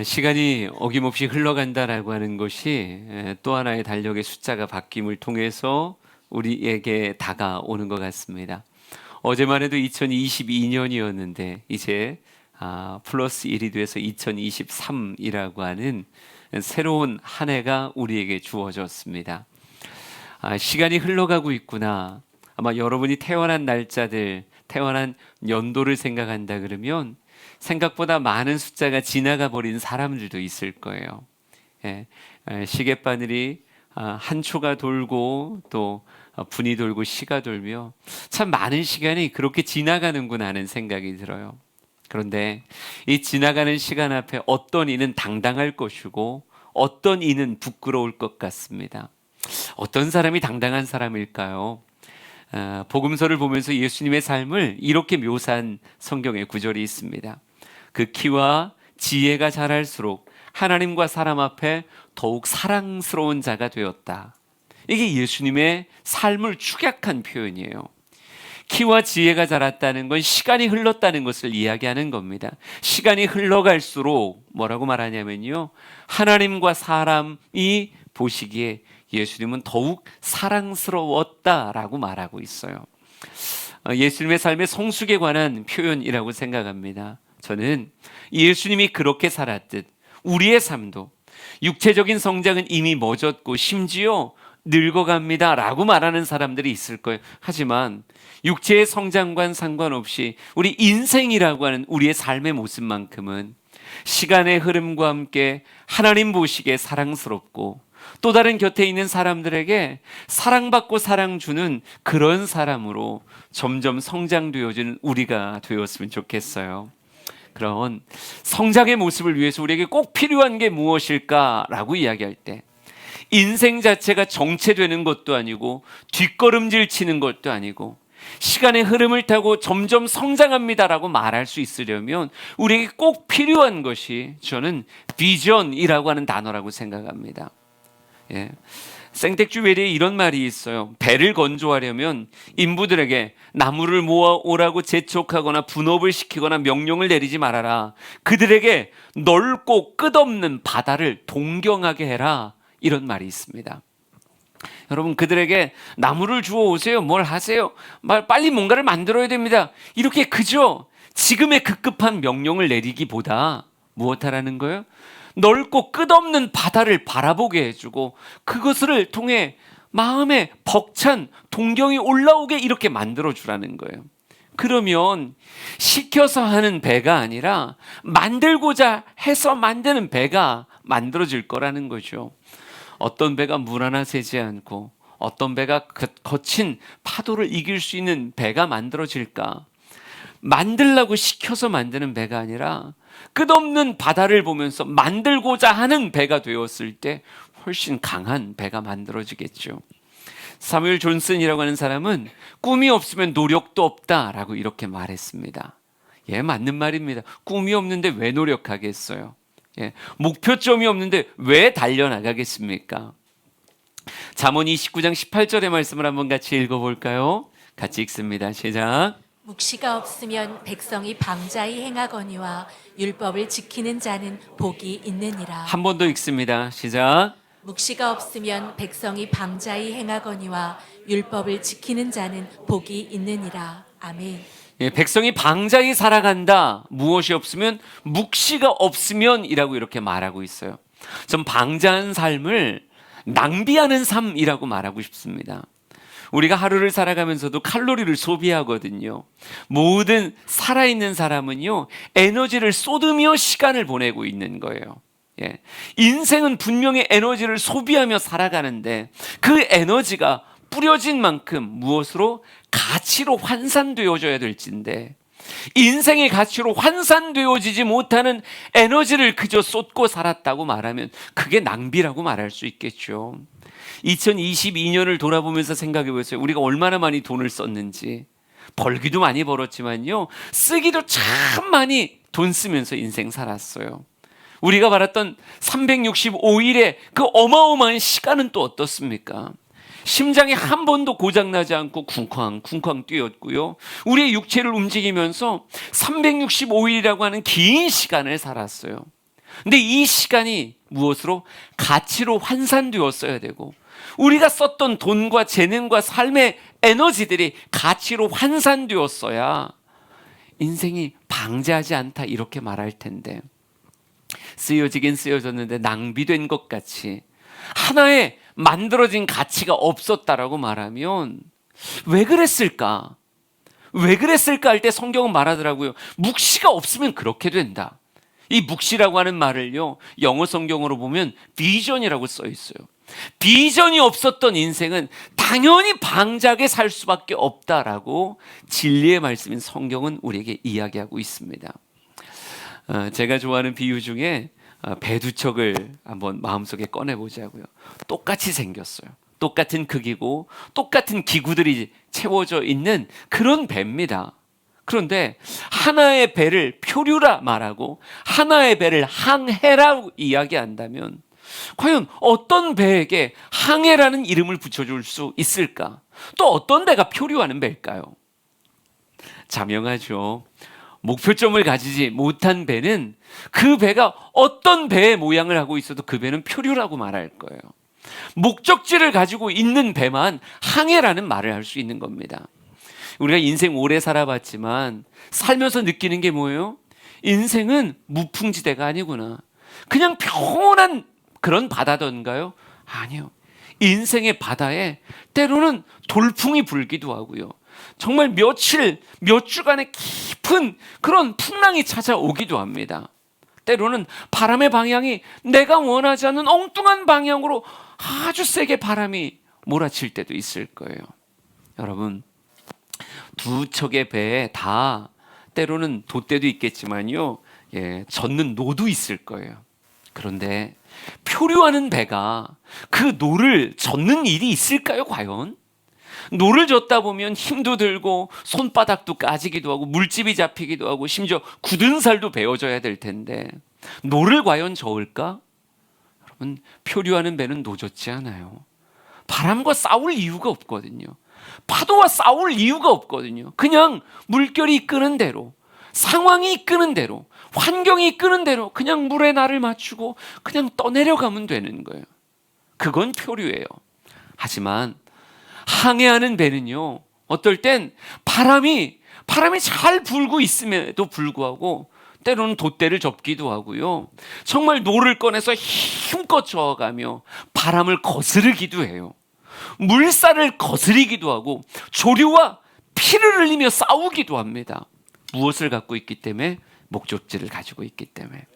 시간이 어김없이 흘러간다라고 하는 것이 또 하나의 달력의 숫자가 바뀜을 통해서 우리에게 다가오는 것 같습니다. 어제만 해도 2022년이었는데 이제 플러스 1이 돼서 2023이라고 하는 새로운 한 해가 우리에게 주어졌습니다. 시간이 흘러가고 있구나. 아마 여러분이 태어난 날짜들, 태어난 연도를 생각한다 그러면 생각보다 많은 숫자가 지나가 버린 사람들도 있을 거예요. 시계바늘이 한 초가 돌고 또 분이 돌고 시가 돌며 참 많은 시간이 그렇게 지나가는구나 하는 생각이 들어요. 그런데 이 지나가는 시간 앞에 어떤 이는 당당할 것이고 어떤 이는 부끄러울 것 같습니다. 어떤 사람이 당당한 사람일까요? 복음서를 보면서 예수님의 삶을 이렇게 묘사한 성경의 구절이 있습니다. 그 키와 지혜가 자랄수록 하나님과 사람 앞에 더욱 사랑스러운 자가 되었다. 이게 예수님의 삶을 축약한 표현이에요. 키와 지혜가 자랐다는 건 시간이 흘렀다는 것을 이야기하는 겁니다. 시간이 흘러갈수록 뭐라고 말하냐면요, 하나님과 사람이 보시기에 예수님은 더욱 사랑스러웠다라고 말하고 있어요. 예수님의 삶의 성숙에 관한 표현이라고 생각합니다. 저는 예수님이 그렇게 살았듯 우리의 삶도 육체적인 성장은 이미 멎었고 심지어 늙어갑니다 라고 말하는 사람들이 있을 거예요. 하지만 육체의 성장과는 상관없이 우리 인생이라고 하는 우리의 삶의 모습만큼은 시간의 흐름과 함께 하나님 보시기에 사랑스럽고 또 다른 곁에 있는 사람들에게 사랑받고 사랑 주는 그런 사람으로 점점 성장되어지는 우리가 되었으면 좋겠어요. 그런 성장의 모습을 위해서 우리에게 꼭 필요한 게 무엇일까라고 이야기할 때 인생 자체가 정체되는 것도 아니고 뒷걸음질 치는 것도 아니고 시간의 흐름을 타고 점점 성장합니다라고 말할 수 있으려면 우리에게 꼭 필요한 것이 저는 비전이라고 하는 단어라고 생각합니다. 생텍쥐 외래에 이런 말이 있어요. 배를 건조하려면 인부들에게 나무를 모아오라고 재촉하거나 분업을 시키거나 명령을 내리지 말아라. 그들에게 넓고 끝없는 바다를 동경하게 해라. 이런 말이 있습니다. 여러분, 그들에게 나무를 주워 오세요. 뭘 하세요? 빨리 뭔가를 만들어야 됩니다. 이렇게 그저 지금의 급급한 명령을 내리기보다 무엇하라는 거예요? 넓고 끝없는 바다를 바라보게 해주고 그것을 통해 마음에 벅찬 동경이 올라오게 이렇게 만들어주라는 거예요. 그러면 시켜서 하는 배가 아니라 만들고자 해서 만드는 배가 만들어질 거라는 거죠. 어떤 배가 물 하나 새지 않고 어떤 배가 거친 파도를 이길 수 있는 배가 만들어질까? 만들라고 시켜서 만드는 배가 아니라 끝없는 바다를 보면서 만들고자 하는 배가 되었을 때 훨씬 강한 배가 만들어지겠죠. 사무엘 존슨이라고 하는 사람은 꿈이 없으면 노력도 없다라고 이렇게 말했습니다. 맞는 말입니다. 꿈이 없는데 왜 노력하겠어요? 목표점이 없는데 왜 달려나가겠습니까? 잠언 29장 18절의 말씀을 한번 같이 읽어볼까요? 같이 읽습니다. 시작. 묵시가 없으면 백성이 방자히 행하거니와 율법을 지키는 자는 복이 있느니라. 한 번 더 읽습니다. 시작. 묵시가 없으면 백성이 방자히 행하거니와 율법을 지키는 자는 복이 있느니라. 아멘. 백성이 방자히 살아간다. 무엇이 없으면 묵시가 없으면이라고 이렇게 말하고 있어요. 전 방자한 삶을 낭비하는 삶이라고 말하고 싶습니다. 우리가 하루를 살아가면서도 칼로리를 소비하거든요. 모든 살아있는 사람은요, 에너지를 쏟으며 시간을 보내고 있는 거예요. 인생은 분명히 에너지를 소비하며 살아가는데 그 에너지가 뿌려진 만큼 무엇으로? 가치로 환산되어져야 될진데 인생의 가치로 환산되어지지 못하는 에너지를 그저 쏟고 살았다고 말하면 그게 낭비라고 말할 수 있겠죠. 2022년을 돌아보면서 생각해 보세요. 우리가 얼마나 많이 돈을 썼는지. 벌기도 많이 벌었지만요, 쓰기도 참 많이 돈 쓰면서 인생 살았어요. 우리가 바랐던 365일의 그 어마어마한 시간은 또 어떻습니까? 심장이 한 번도 고장나지 않고 쿵쾅쿵쾅 뛰었고요. 우리의 육체를 움직이면서 365일이라고 하는 긴 시간을 살았어요. 근데 이 시간이 무엇으로? 가치로 환산되었어야 되고, 우리가 썼던 돈과 재능과 삶의 에너지들이 가치로 환산되었어야 인생이 방자하지 않다 이렇게 말할 텐데, 쓰여지긴 쓰여졌는데 낭비된 것 같이 하나의 만들어진 가치가 없었다라고 말하면 왜 그랬을까? 왜 그랬을까 할 때 성경은 말하더라고요. 묵시가 없으면 그렇게 된다. 이 묵시라고 하는 말을요, 영어 성경으로 보면 비전이라고 써 있어요. 비전이 없었던 인생은 당연히 방자하게 살 수밖에 없다라고 진리의 말씀인 성경은 우리에게 이야기하고 있습니다. 제가 좋아하는 비유 중에 배 두 척을 한번 마음속에 꺼내보자고요. 똑같이 생겼어요. 똑같은 크기고 똑같은 기구들이 채워져 있는 그런 배입니다. 그런데 하나의 배를 표류라 말하고 하나의 배를 항해라고 이야기한다면 과연 어떤 배에게 항해라는 이름을 붙여줄 수 있을까? 또 어떤 배가 표류하는 배일까요? 자명하죠. 목표점을 가지지 못한 배는 그 배가 어떤 배의 모양을 하고 있어도 그 배는 표류라고 말할 거예요. 목적지를 가지고 있는 배만 항해라는 말을 할 수 있는 겁니다. 우리가 인생 오래 살아봤지만 살면서 느끼는 게 뭐예요? 인생은 무풍지대가 아니구나. 그냥 평온한 그런 바다던가요? 아니요. 인생의 바다에 때로는 돌풍이 불기도 하고요. 정말 며칠, 몇 주간의 깊은 그런 풍랑이 찾아오기도 합니다. 때로는 바람의 방향이 내가 원하지 않는 엉뚱한 방향으로 아주 세게 바람이 몰아칠 때도 있을 거예요. 여러분, 두 척의 배에 다 때로는 돛대도 있겠지만요, 젓는 노도 있을 거예요. 그런데 표류하는 배가 그 노를 젓는 일이 있을까요, 과연? 노를 젓다 보면 힘도 들고 손바닥도 까지기도 하고 물집이 잡히기도 하고 심지어 굳은 살도 베어져야 될 텐데 노를 과연 저을까? 여러분, 표류하는 배는 노젓지 않아요. 바람과 싸울 이유가 없거든요. 파도와 싸울 이유가 없거든요. 그냥 물결이 이끄는 대로, 상황이 이끄는 대로, 환경이 이끄는 대로 그냥 물에 나를 맞추고 그냥 떠내려가면 되는 거예요. 그건 표류예요. 하지만 항해하는 배는요, 어떨 땐 바람이 잘 불고 있음에도 불구하고 때로는 돛대를 접기도 하고요, 정말 노를 꺼내서 힘껏 저어가며 바람을 거스르기도 해요. 물살을 거스리기도 하고 조류와 피를 흘리며 싸우기도 합니다. 무엇을 갖고 있기 때문에? 목적지를 가지고 있기 때문에.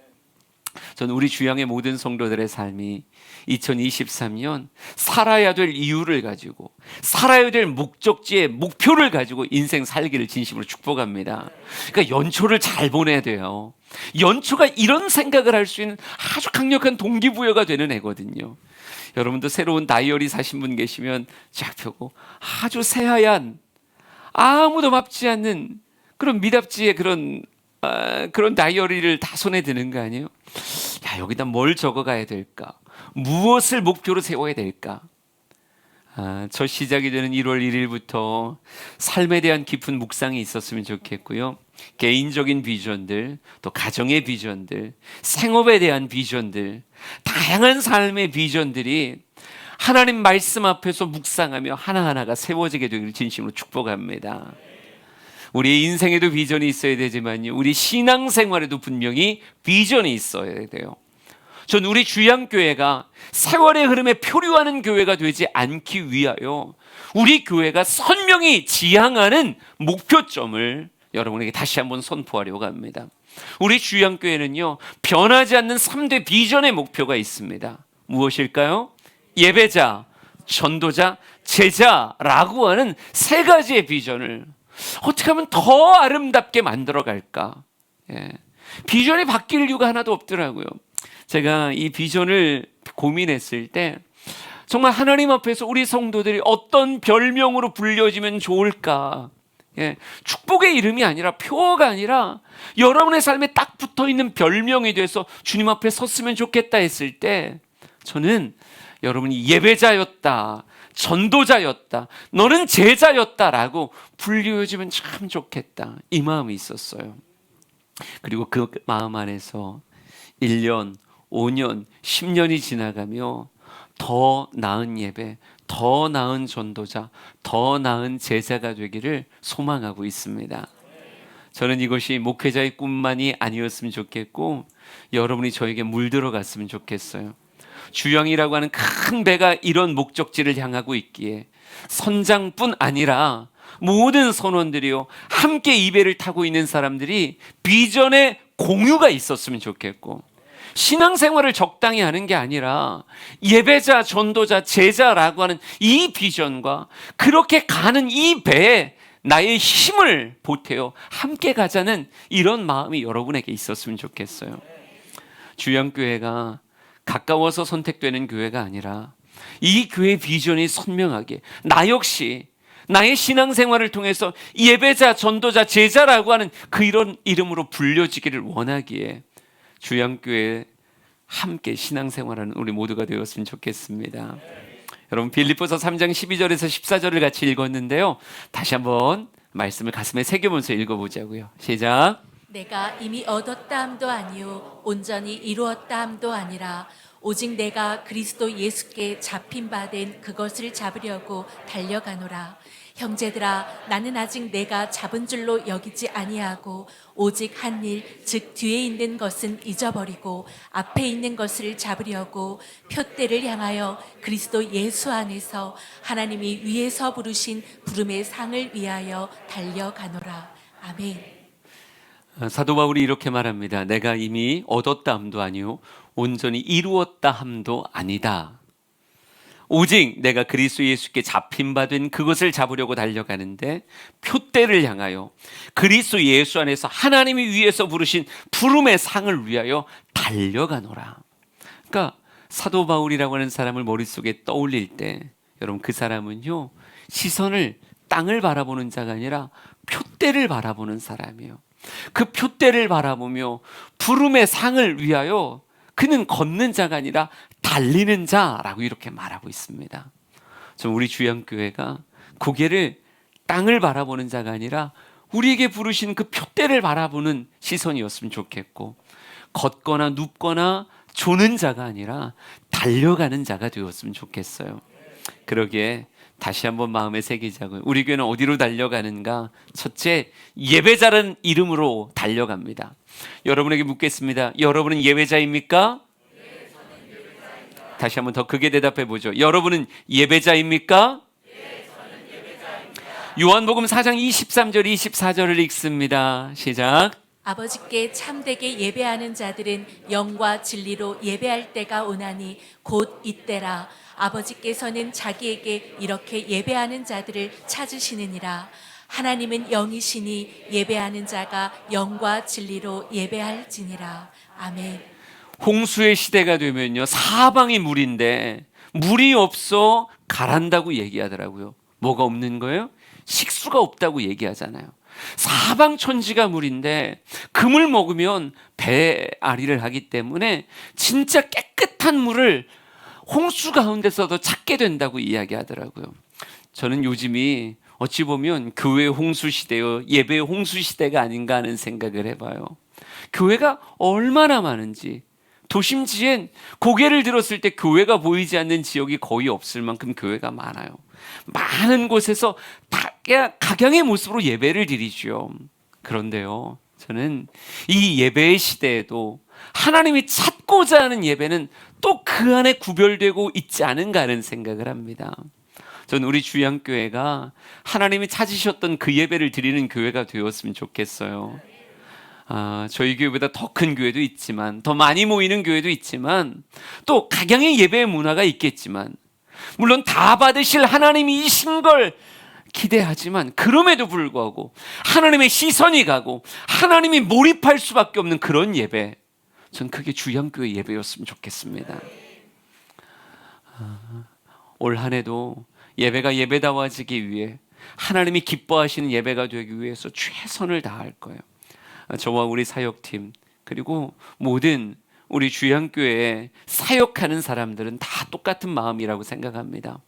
저는 우리 주양의 모든 성도들의 삶이 2023년 살아야 될 이유를 가지고, 살아야 될 목적지의 목표를 가지고 인생 살기를 진심으로 축복합니다. 그러니까 연초를 잘 보내야 돼요. 연초가 이런 생각을 할 수 있는 아주 강력한 동기부여가 되는 해거든요. 여러분도 새로운 다이어리 사신 분 계시면 쫙 펴고 아주 새하얀, 아무도 밟지 않는 그런 미답지의 그런 다이어리를 다 손에 드는 거 아니에요? 야, 여기다 뭘 적어가야 될까? 무엇을 목표로 세워야 될까? 첫 시작이 되는 1월 1일부터 삶에 대한 깊은 묵상이 있었으면 좋겠고요. 개인적인 비전들, 또 가정의 비전들, 생업에 대한 비전들, 다양한 삶의 비전들이 하나님 말씀 앞에서 묵상하며 하나하나가 세워지게 되기를 진심으로 축복합니다. 우리 인생에도 비전이 있어야 되지만요, 우리 신앙생활에도 분명히 비전이 있어야 돼요. 전 우리 주양교회가 세월의 흐름에 표류하는 교회가 되지 않기 위하여 우리 교회가 선명히 지향하는 목표점을 여러분에게 다시 한번 선포하려고 합니다. 우리 주양교회는요, 변하지 않는 3대 비전의 목표가 있습니다. 무엇일까요? 예배자, 전도자, 제자라고 하는 세 가지의 비전을 어떻게 하면 더 아름답게 만들어 갈까? 비전이 바뀔 이유가 하나도 없더라고요. 제가 이 비전을 고민했을 때 정말 하나님 앞에서 우리 성도들이 어떤 별명으로 불려지면 좋을까? 축복의 이름이 아니라, 표어가 아니라 여러분의 삶에 딱 붙어있는 별명이 돼서 주님 앞에 섰으면 좋겠다 했을 때 저는 여러분이 예배자였다, 전도자였다, 너는 제자였다라고 불려지면 참 좋겠다, 이 마음이 있었어요. 그리고 그 마음 안에서 1년, 5년, 10년이 지나가며 더 나은 예배, 더 나은 전도자, 더 나은 제자가 되기를 소망하고 있습니다. 저는 이것이 목회자의 꿈만이 아니었으면 좋겠고 여러분이 저에게 물들어갔으면 좋겠어요. 주영이라고 하는 큰 배가 이런 목적지를 향하고 있기에 선장뿐 아니라 모든 선원들이요 함께 이 배를 타고 있는 사람들이 비전의 공유가 있었으면 좋겠고, 신앙생활을 적당히 하는 게 아니라 예배자, 전도자, 제자라고 하는 이 비전과 그렇게 가는 이 배에 나의 힘을 보태어 함께 가자는 이런 마음이 여러분에게 있었으면 좋겠어요. 주영교회가 가까워서 선택되는 교회가 아니라 이 교회 비전이 선명하게 나 역시 나의 신앙생활을 통해서 예배자, 전도자, 제자라고 하는 그 이런 이름으로 불려지기를 원하기에 주영교회에 함께 신앙생활하는 우리 모두가 되었으면 좋겠습니다. 여러분 빌립보서 3장 12절에서 14절을 같이 읽었는데요. 다시 한번 말씀을 가슴에 새겨보면서 읽어보자고요. 시작. 내가 이미 얻었다 함도 아니요 온전히 이루었다 함도 아니라 오직 내가 그리스도 예수께 잡힌 바 된 그것을 잡으려고 달려가노라. 형제들아, 나는 아직 내가 잡은 줄로 여기지 아니하고 오직 한 일, 즉 뒤에 있는 것은 잊어버리고 앞에 있는 것을 잡으려고 표대를 향하여 그리스도 예수 안에서 하나님이 위에서 부르신 부름의 상을 위하여 달려가노라. 아멘. 사도 바울이 이렇게 말합니다. 내가 이미 얻었다 함도 아니요 온전히 이루었다 함도 아니다. 오직 내가 그리스도 예수께 잡힌 바 된 그것을 잡으려고 달려가는데 표대를 향하여 그리스도 예수 안에서 하나님이 위에서 부르신 부름의 상을 위하여 달려가노라. 그러니까 사도 바울이라고 하는 사람을 머릿속에 떠올릴 때 여러분 그 사람은요 시선을 땅을 바라보는 자가 아니라 표대를 바라보는 사람이에요. 그 표대를 바라보며 부름의 상을 위하여 그는 걷는 자가 아니라 달리는 자라고 이렇게 말하고 있습니다. 좀 우리 주영교회가 고개를 땅을 바라보는 자가 아니라 우리에게 부르신 그 표대를 바라보는 시선이었으면 좋겠고, 걷거나 눕거나 조는 자가 아니라 달려가는 자가 되었으면 좋겠어요. 그러기에 다시 한번 마음에 새기자고요. 우리 교회는 어디로 달려가는가? 첫째, 예배자라는 이름으로 달려갑니다. 여러분에게 묻겠습니다. 여러분은 예배자입니까? 네, 저는 예배자입니다. 다시 한번 더 크게 대답해 보죠. 여러분은 예배자입니까? 네, 저는 예배자입니다. 요한복음 4장 23절 24절을 읽습니다. 시작. 아버지께 참되게 예배하는 자들은 영과 진리로 예배할 때가 오나니 곧 이때라. 아버지께서는 자기에게 이렇게 예배하는 자들을 찾으시느니라. 하나님은 영이시니 예배하는 자가 영과 진리로 예배할지니라. 아멘. 홍수의 시대가 되면요 사방이 물인데 물이 없어 가란다고 얘기하더라고요. 뭐가 없는 거예요? 식수가 없다고 얘기하잖아요. 사방천지가 물인데 그 물 먹으면 배앓이를 하기 때문에 진짜 깨끗한 물을 홍수 가운데서도 찾게 된다고 이야기하더라고요. 저는 요즘이 어찌 보면 교회 홍수 시대요 예배 홍수 시대가 아닌가 하는 생각을 해봐요. 교회가 얼마나 많은지, 도심지엔 고개를 들었을 때 교회가 보이지 않는 지역이 거의 없을 만큼 교회가 많아요. 많은 곳에서 각양의 모습으로 예배를 드리죠. 그런데요 저는 이 예배의 시대에도 하나님이 찾고자 하는 예배는 또 그 안에 구별되고 있지 않은가 하는 생각을 합니다. 저는 우리 주양교회가 하나님이 찾으셨던 그 예배를 드리는 교회가 되었으면 좋겠어요. 저희 교회보다 더 큰 교회도 있지만, 더 많이 모이는 교회도 있지만, 또 각양의 예배의 문화가 있겠지만, 물론 다 받으실 하나님이신 걸 기대하지만 그럼에도 불구하고 하나님의 시선이 가고 하나님이 몰입할 수밖에 없는 그런 예배, 전 그게 주양교회 예배였으면 좋겠습니다. 올 한 해도 예배가 예배다워지기 위해 하나님이 기뻐하시는 예배가 되기 위해서 최선을 다할 거예요. 저와 우리 사역팀 그리고 모든 우리 주양교회에 사역하는 사람들은 다 똑같은 마음이라고 생각합니다.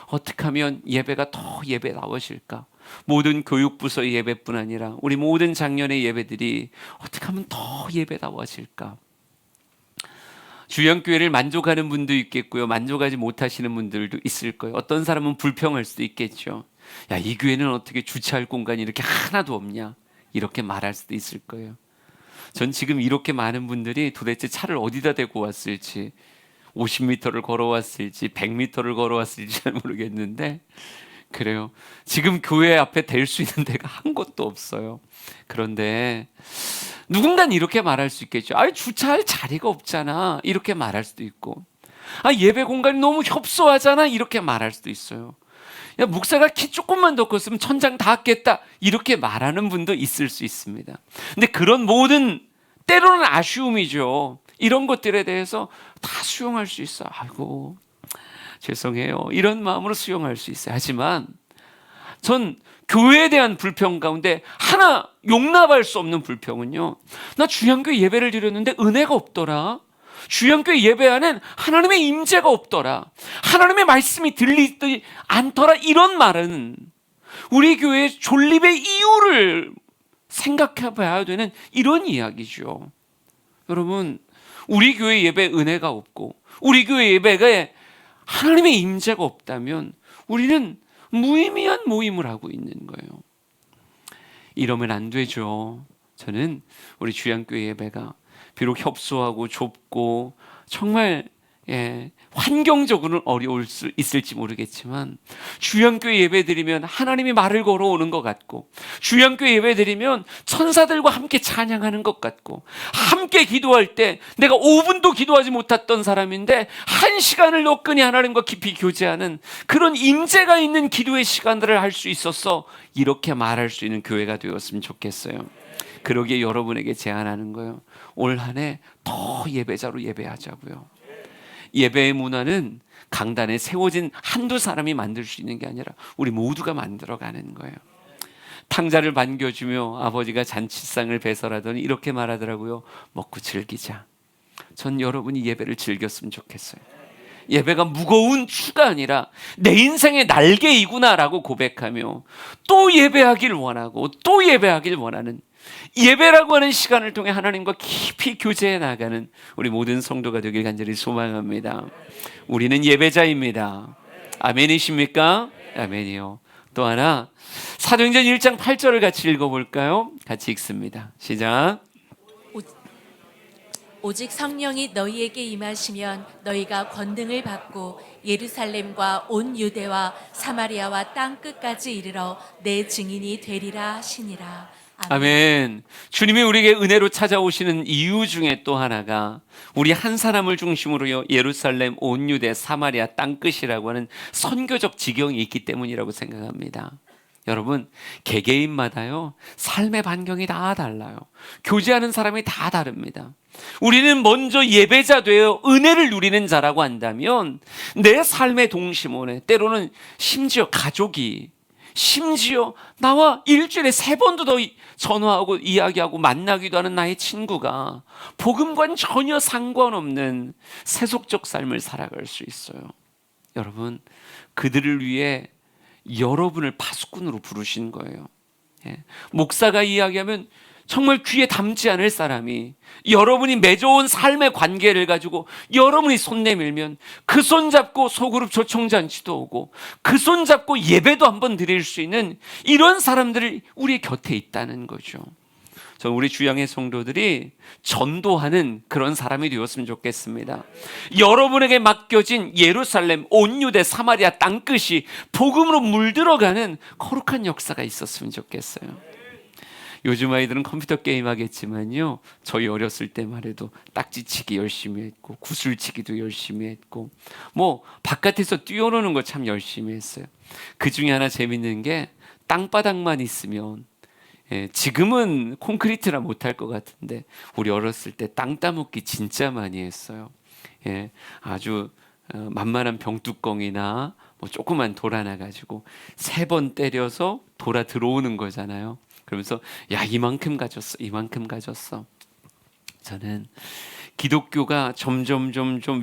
어떻게 하면 예배가 더 예배다워질까? 모든 교육부서의 예배뿐 아니라 우리 모든 장년의 예배들이 어떻게 하면 더 예배다워질까? 주양교회를 만족하는 분도 있겠고요, 만족하지 못하시는 분들도 있을 거예요. 어떤 사람은 불평할 수도 있겠죠. 야, 이 교회는 어떻게 주차할 공간이 이렇게 하나도 없냐, 이렇게 말할 수도 있을 거예요. 전 지금 이렇게 많은 분들이 도대체 차를 어디다 대고 왔을지, 50m를 걸어왔을지 100m를 걸어왔을지 잘 모르겠는데, 그래요. 지금 교회 앞에 댈 수 있는 데가 한 곳도 없어요. 그런데 누군가는 이렇게 말할 수 있겠죠. 아, 주차할 자리가 없잖아, 이렇게 말할 수도 있고, 아, 예배 공간이 너무 협소하잖아, 이렇게 말할 수도 있어요. 야, 목사가 키 조금만 더 컸으면 천장 닿았겠다, 이렇게 말하는 분도 있을 수 있습니다. 근데 그런 모든, 때로는 아쉬움이죠, 이런 것들에 대해서 다 수용할 수 있어. 아이고 죄송해요, 이런 마음으로 수용할 수 있어요. 하지만 전 교회에 대한 불평 가운데 하나 용납할 수 없는 불평은요, 나 주양교회 예배를 드렸는데 은혜가 없더라, 주양교회 예배 안엔 하나님의 임재가 없더라, 하나님의 말씀이 들리지 않더라, 이런 말은 우리 교회의 존립의 이유를 생각해 봐야 되는 이런 이야기죠. 여러분, 우리 교회 예배에 은혜가 없고 우리 교회 예배에 하나님의 임재가 없다면 우리는 무의미한 모임을 하고 있는 거예요. 이러면 안 되죠. 저는 우리 주양교회 예배가 비록 협소하고 좁고 정말 환경적으로는 어려울 수 있을지 모르겠지만, 주양교회 예배 드리면 하나님이 말을 걸어오는 것 같고, 주양교회 예배 드리면 천사들과 함께 찬양하는 것 같고, 함께 기도할 때 내가 5분도 기도하지 못했던 사람인데 1시간을 너끈히 하나님과 깊이 교제하는 그런 임재가 있는 기도의 시간들을 할 수 있어서 이렇게 말할 수 있는 교회가 되었으면 좋겠어요. 그러기에 여러분에게 제안하는 거예요. 올 한 해 더 예배자로 예배하자고요. 예배의 문화는 강단에 세워진 한두 사람이 만들 수 있는 게 아니라 우리 모두가 만들어가는 거예요. 탕자를 반겨주며 아버지가 잔치상을 배설하더니 이렇게 말하더라고요. 먹고 즐기자. 전 여러분이 예배를 즐겼으면 좋겠어요. 예배가 무거운 추가 아니라 내 인생의 날개이구나라고 고백하며 또 예배하길 원하고 또 예배하길 원하는, 예배라고 하는 시간을 통해 하나님과 깊이 교제해 나가는 우리 모든 성도가 되길 간절히 소망합니다. 우리는 예배자입니다. 아멘이십니까? 아멘이요. 또 하나, 사도행전 1장 8절을 같이 읽어볼까요? 같이 읽습니다. 시작. 오직 성령이 너희에게 임하시면 너희가 권능을 받고 예루살렘과 온 유대와 사마리아와 땅 끝까지 이르러 내 증인이 되리라 하시니라. 아멘. 주님이 우리에게 은혜로 찾아오시는 이유 중에 또 하나가 우리 한 사람을 중심으로 예루살렘, 온 유대, 사마리아 땅 끝이라고 하는 선교적 지경이 있기 때문이라고 생각합니다. 여러분, 개개인마다요 삶의 반경이 다 달라요. 교제하는 사람이 다 다릅니다. 우리는 먼저 예배자 되어 은혜를 누리는 자라고 한다면 내 삶의 동심원에, 때로는 심지어 가족이, 심지어 나와 일주일에 3번도 더 전화하고 이야기하고 만나기도 하는 나의 친구가 복음과는 전혀 상관없는 세속적 삶을 살아갈 수 있어요. 여러분, 그들을 위해 여러분을 파수꾼으로 부르신 거예요. 목사가 이야기하면 정말 귀에 담지 않을 사람이 여러분이 맺어온 삶의 관계를 가지고 여러분이 손 내밀면 그 손 잡고 소그룹 초청잔치도 오고 그 손 잡고 예배도 한번 드릴 수 있는 이런 사람들이 우리 곁에 있다는 거죠. 저 우리 주양의 성도들이 전도하는 그런 사람이 되었으면 좋겠습니다. 여러분에게 맡겨진 예루살렘, 온 유대, 사마리아 땅끝이 복음으로 물들어가는 거룩한 역사가 있었으면 좋겠어요. 요즘 아이들은 컴퓨터 게임 하겠지만요, 저희 어렸을 때만 해도 딱지치기 열심히 했고 구슬치기도 열심히 했고 뭐 바깥에서 뛰어노는 거 참 열심히 했어요. 그 중에 하나 재밌는 게 땅바닥만 있으면, 지금은 콘크리트라 못할 것 같은데 우리 어렸을 때 땅 따먹기 진짜 많이 했어요. 아주 만만한 병뚜껑이나 뭐 조그만 돌 하나 가지고 3번 때려서 돌아 들어오는 거잖아요. 그러면서 야, 이만큼 가졌어, 이만큼 가졌어. 저는 기독교가 점점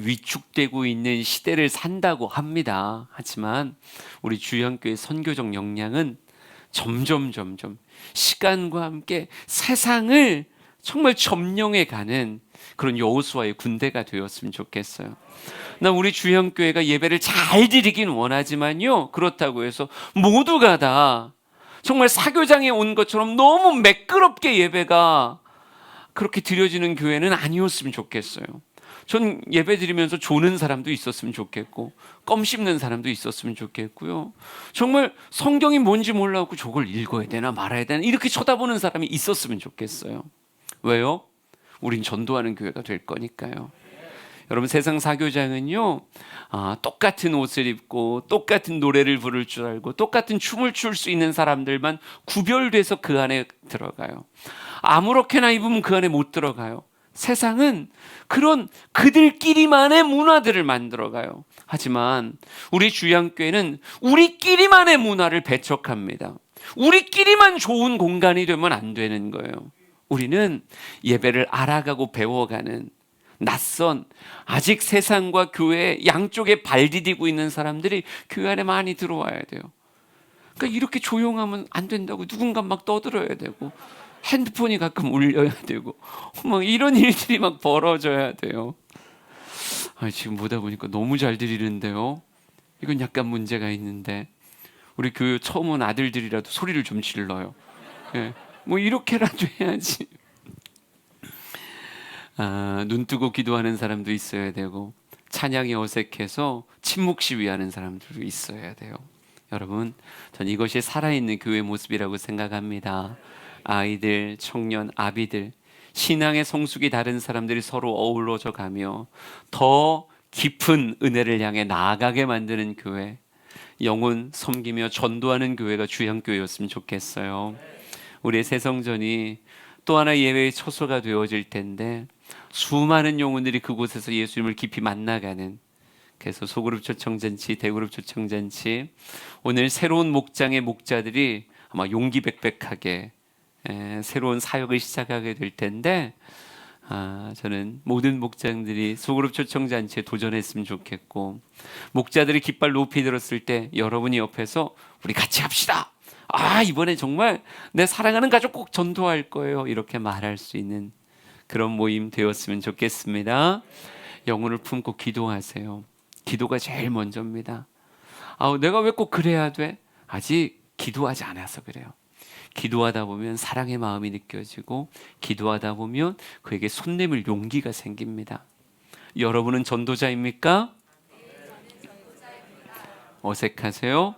위축되고 있는 시대를 산다고 합니다. 하지만 우리 주양교회 선교적 역량은 점점 시간과 함께 세상을 정말 점령해 가는 그런 여호수아의 군대가 되었으면 좋겠어요. 나 우리 주형교회가 예배를 잘 드리긴 원하지만요, 그렇다고 해서 모두가 다 정말 사교장에 온 것처럼 너무 매끄럽게 예배가 그렇게 드려지는 교회는 아니었으면 좋겠어요. 전 예배 드리면서 조는 사람도 있었으면 좋겠고 껌 씹는 사람도 있었으면 좋겠고요. 정말 성경이 뭔지 몰라갖고 저걸 읽어야 되나 말아야 되나 이렇게 쳐다보는 사람이 있었으면 좋겠어요. 왜요? 우린 전도하는 교회가 될 거니까요. 여러분, 세상 사교장은요, 똑같은 옷을 입고 똑같은 노래를 부를 줄 알고 똑같은 춤을 출 수 있는 사람들만 구별돼서 그 안에 들어가요. 아무렇게나 입으면 그 안에 못 들어가요. 세상은 그런 그들끼리만의 문화들을 만들어가요. 하지만 우리 주양교회는 우리끼리만의 문화를 배척합니다. 우리끼리만 좋은 공간이 되면 안 되는 거예요. 우리는 예배를 알아가고 배워가는 낯선, 아직 세상과 교회 양쪽에 발 디디고 있는 사람들이 교회 안에 많이 들어와야 돼요. 그러니까 이렇게 조용하면 안 된다고 누군가 막 떠들어야 되고 핸드폰이 가끔 울려야 되고 막 이런 일들이 막 벌어져야 돼요. 지금 보다 보니까 너무 잘 들리는데요. 이건 약간 문제가 있는데 우리 교회 처음 온 아들들이라도 소리를 좀 질러요. 예, 뭐 이렇게라도 해야지. 눈 뜨고 기도하는 사람도 있어야 되고 찬양이 어색해서 침묵 시위하는 사람들도 있어야 돼요. 여러분, 전 이것이 살아있는 교회 모습이라고 생각합니다. 아이들, 청년, 아비들, 신앙의 성숙이 다른 사람들이 서로 어우러져 가며 더 깊은 은혜를 향해 나아가게 만드는 교회, 영혼 섬기며 전도하는 교회가 주양교회였으면 좋겠어요. 우리의 새성전이 또 하나 예배의 처소가 되어질 텐데 수많은 영혼들이 그곳에서 예수님을 깊이 만나가는, 그래서 소그룹 초청잔치, 대그룹 초청잔치, 오늘 새로운 목장의 목자들이 아마 용기백백하게 새로운 사역을 시작하게 될 텐데 저는 모든 목장들이 소그룹 초청잔치에 도전했으면 좋겠고, 목자들이 깃발 높이 들었을 때 여러분이 옆에서 우리 같이 합시다, 이번에 정말 내 사랑하는 가족 꼭 전도할 거예요, 이렇게 말할 수 있는 그런 모임 되었으면 좋겠습니다. 영혼을 품고 기도하세요. 기도가 제일 먼저입니다. 내가 왜 꼭 그래야 돼? 아직 기도하지 않아서 그래요. 기도하다 보면 사랑의 마음이 느껴지고 기도하다 보면 그에게 손 내밀 용기가 생깁니다. 여러분은 전도자입니까? 어색하세요?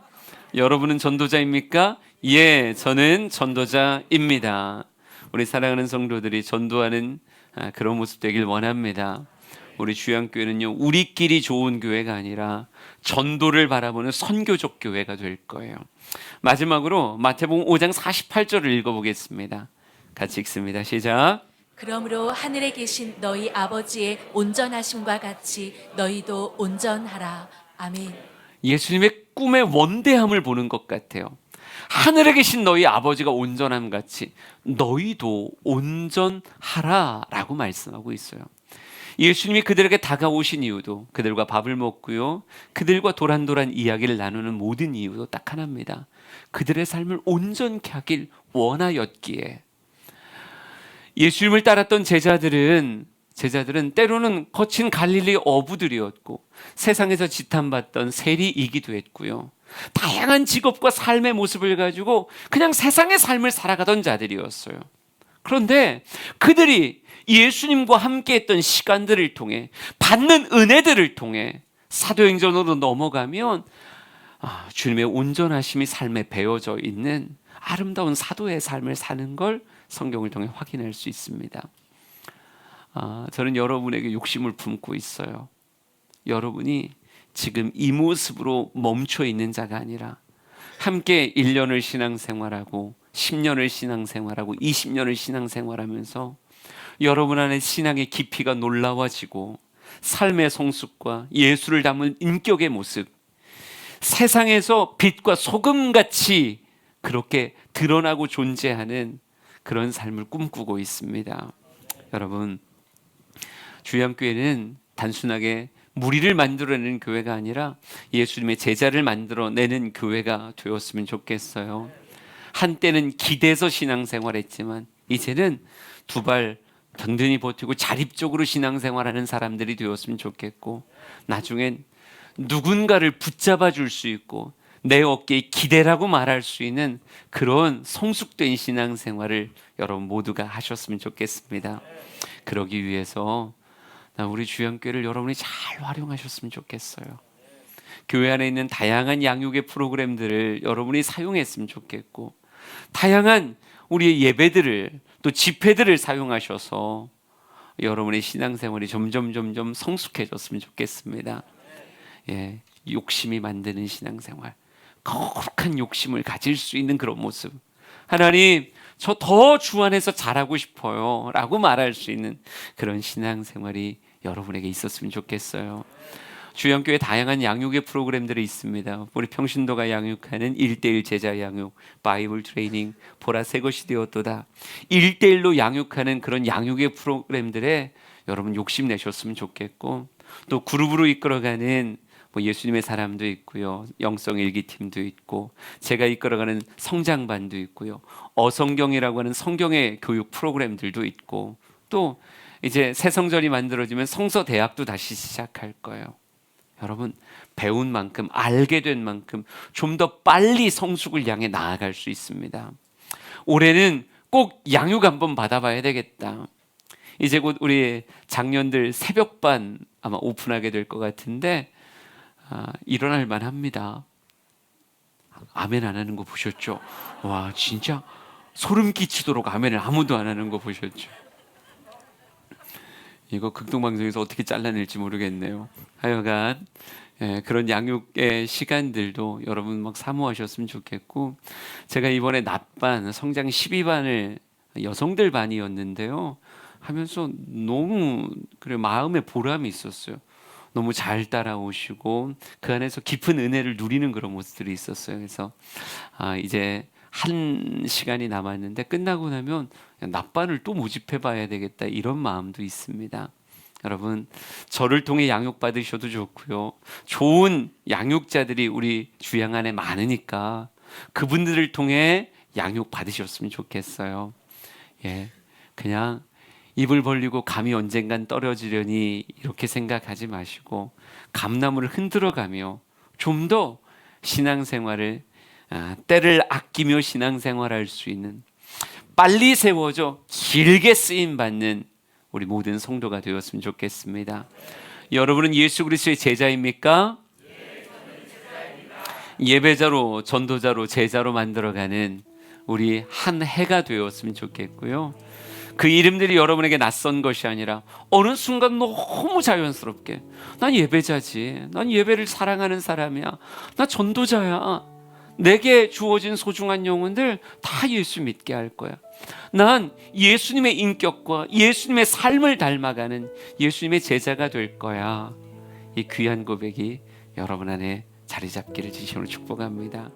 여러분은 전도자입니까? 예, 저는 전도자입니다. 우리 사랑하는 성도들이 전도하는 그런 모습 되길 원합니다. 우리 주양교회는요, 우리끼리 좋은 교회가 아니라 전도를 바라보는 선교적 교회가 될 거예요. 마지막으로 마태복음 5장 48절을 읽어보겠습니다. 같이 읽습니다. 시작. 그러므로 하늘에 계신 너희 아버지의 온전하심과 같이 너희도 온전하라. 아멘. 예수님의 꿈의 원대함을 보는 것 같아요. 하늘에 계신 너희 아버지가 온전함 같이 너희도 온전하라 라고 말씀하고 있어요. 예수님이 그들에게 다가오신 이유도, 그들과 밥을 먹고요, 그들과 도란도란 이야기를 나누는 모든 이유도 딱 하나입니다. 그들의 삶을 온전케 하길 원하였기에. 예수님을 따랐던 제자들은 때로는 거친 갈릴리 어부들이었고 세상에서 지탄받던 세리이기도 했고요, 다양한 직업과 삶의 모습을 가지고 그냥 세상의 삶을 살아가던 자들이었어요. 그런데 그들이 예수님과 함께했던 시간들을 통해 받는 은혜들을 통해 사도행전으로 넘어가면 주님의 온전하심이 삶에 배어져 있는 아름다운 사도의 삶을 사는 걸 성경을 통해 확인할 수 있습니다. 저는 여러분에게 욕심을 품고 있어요. 여러분이 지금 이 모습으로 멈춰 있는 자가 아니라 함께 1년을 신앙생활하고 10년을 신앙생활하고 20년을 신앙생활하면서 여러분 안에 신앙의 깊이가 놀라워지고 삶의 성숙과 예수를 담은 인격의 모습, 세상에서 빛과 소금같이 그렇게 드러나고 존재하는 그런 삶을 꿈꾸고 있습니다. 여러분, 주양교회는 단순하게 무리를 만들어내는 교회가 아니라 예수님의 제자를 만들어내는 교회가 되었으면 좋겠어요. 한때는 기대서 신앙생활했지만 이제는 두 발 든든히 버티고 자립적으로 신앙생활하는 사람들이 되었으면 좋겠고, 나중엔 누군가를 붙잡아 줄 수 있고 내 어깨에 기대라고 말할 수 있는 그런 성숙된 신앙생활을 여러분 모두가 하셨으면 좋겠습니다. 그러기 위해서 우리 주yan교회를 여러분이 잘 활용하셨으면 좋겠어요. 교회 안에 있는 다양한 양육의 프로그램들을 여러분이 사용했으면 좋겠고, 다양한 우리의 예배들을 또 집회들을 사용하셔서 여러분의 신앙생활이 점점 성숙해졌으면 좋겠습니다. 예, 욕심이 만드는 신앙생활, 거룩한 욕심을 가질 수 있는 그런 모습, 하나님 저 더 주 안에서 잘하고 싶어요 라고 말할 수 있는 그런 신앙생활이 여러분에게 있었으면 좋겠어요. 주yan교회 다양한 양육의 프로그램들이 있습니다. 우리 평신도가 양육하는 1:1 제자 양육, 바이블 트레이닝, 보라 새 것이 되었도다, 1:1로 양육하는 그런 양육의 프로그램들에 여러분 욕심내셨으면 좋겠고, 또 그룹으로 이끌어가는 예수님의 사람도 있고요, 영성일기팀도 있고, 제가 이끌어가는 성장반도 있고요, 어성경이라고 하는 성경의 교육 프로그램들도 있고, 또 이제 새 성전이 만들어지면 성서대학도 다시 시작할 거예요. 여러분 배운 만큼, 알게 된 만큼 좀 더 빨리 성숙을 향해 나아갈 수 있습니다. 올해는 꼭 양육 한번 받아봐야 되겠다. 이제 곧 우리 장년들 새벽반 아마 오픈하게 될 것 같은데 일어날 만합니다. 아멘 안 하는 거 보셨죠? 와, 진짜 소름 끼치도록 아멘을 아무도 안 하는 거 보셨죠? 이거 극동방송에서 어떻게 잘라낼지 모르겠네요. 하여간 그런 양육의 시간들도 여러분 막 사모하셨으면 좋겠고, 제가 이번에 낮반 성장 12반을 여성들 반이었는데요, 하면서 너무 그래 마음에 보람이 있었어요. 너무 잘 따라오시고 그 안에서 깊은 은혜를 누리는 그런 모습들이 있었어요. 그래서 이제 한 시간이 남았는데 끝나고 나면 낮반을 또 모집해 봐야 되겠다, 이런 마음도 있습니다. 여러분 저를 통해 양육받으셔도 좋고요, 좋은 양육자들이 우리 주양 안에 많으니까 그분들을 통해 양육받으셨으면 좋겠어요. 예, 그냥 입을 벌리고 감이 언젠간 떨어지려니 이렇게 생각하지 마시고 감나무를 흔들어가며 좀 더 신앙생활을 때를 아끼며 신앙생활할 수 있는, 빨리 세워져 길게 쓰임 받는 우리 모든 성도가 되었으면 좋겠습니다. 여러분은 예수 그리스도의 제자입니까? 예배자로, 전도자로, 제자로 만들어가는 우리 한 해가 되었으면 좋겠고요, 그 이름들이 여러분에게 낯선 것이 아니라 어느 순간 너무 자연스럽게 난 예배자지, 난 예배를 사랑하는 사람이야, 나 전도자야, 내게 주어진 소중한 영혼들 다 예수 믿게 할 거야, 난 예수님의 인격과 예수님의 삶을 닮아가는 예수님의 제자가 될 거야. 이 귀한 고백이 여러분 안에 자리 잡기를 진심으로 축복합니다.